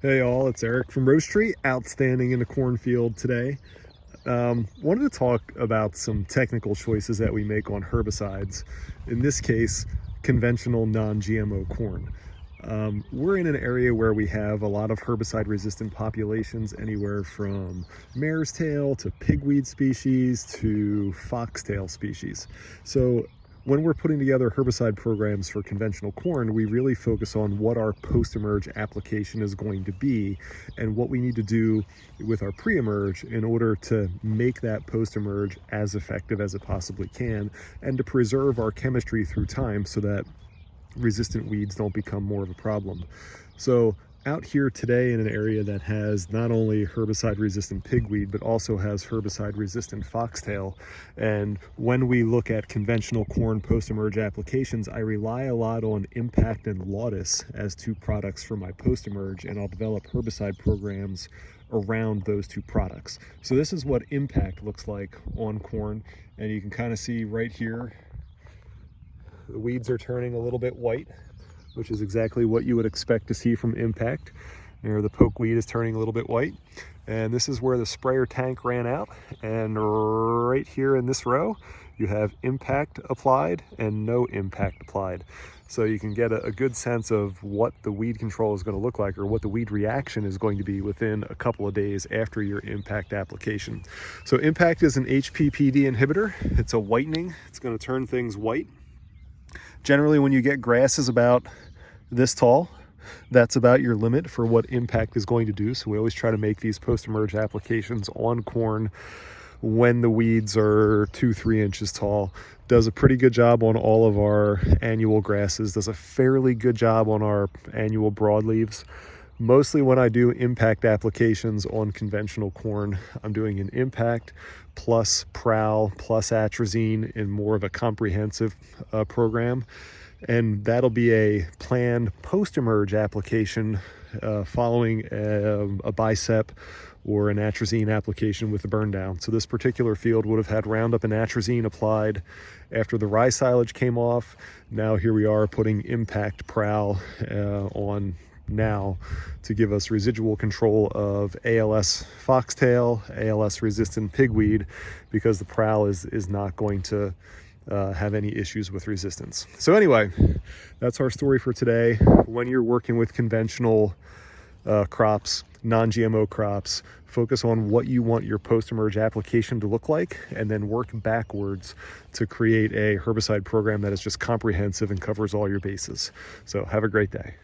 Hey all, it's Eric from Rosetree, outstanding in the cornfield today. Wanted to talk about some technical choices that we make on herbicides. In this case, conventional non-GMO corn. We're in an area where we have a lot of herbicide-resistant populations, anywhere from mare's tail to pigweed species to foxtail species. So when we're putting together herbicide programs for conventional corn, we really focus on what our post-emerge application is going to be and what we need to do with our pre-emerge in order to make that post-emerge as effective as it possibly can and to preserve our chemistry through time so that resistant weeds don't become more of a problem. So out here today in an area that has not only herbicide resistant pigweed but also has herbicide resistant foxtail, and when we look at conventional corn post-emerge applications, I rely a lot on Impact and Laudis as two products for my post-emerge, and I'll develop herbicide programs around those two products. So this is what Impact looks like on corn, and you can kind of see right here the weeds are turning a little bit white, which is exactly what you would expect to see from Impact. There, the pokeweed is turning a little bit white. And this is where the sprayer tank ran out. And right here in this row, you have Impact applied and no Impact applied. So you can get a good sense of what the weed control is going to look like, or what the weed reaction is going to be within a couple of days after your Impact application. So Impact is an HPPD inhibitor. It's a whitening. It's going to turn things white. Generally, when you get grasses about this tall, that's about your limit for what Impact is going to do. So we always try to make these post-emerge applications on corn when the weeds are 2-3 inches tall. Does a pretty good job on all of our annual grasses, does a fairly good job on our annual broadleaves. Mostly when I do Impact applications on conventional corn, I'm doing an Impact plus Prowl plus Atrazine in more of a comprehensive program. And that'll be a planned post-emerge application following a bicep or an atrazine application with the burn down. So this particular field would have had Roundup and atrazine applied after the rye silage came off. Now here we are putting Impact Prowl on now to give us residual control of ALS foxtail, ALS resistant pigweed, because the Prowl is not going to have any issues with resistance. So anyway, that's our story for today. When you're working with conventional crops, non-GMO crops, focus on what you want your post-emerge application to look like, and then work backwards to create a herbicide program that is just comprehensive and covers all your bases. So have a great day.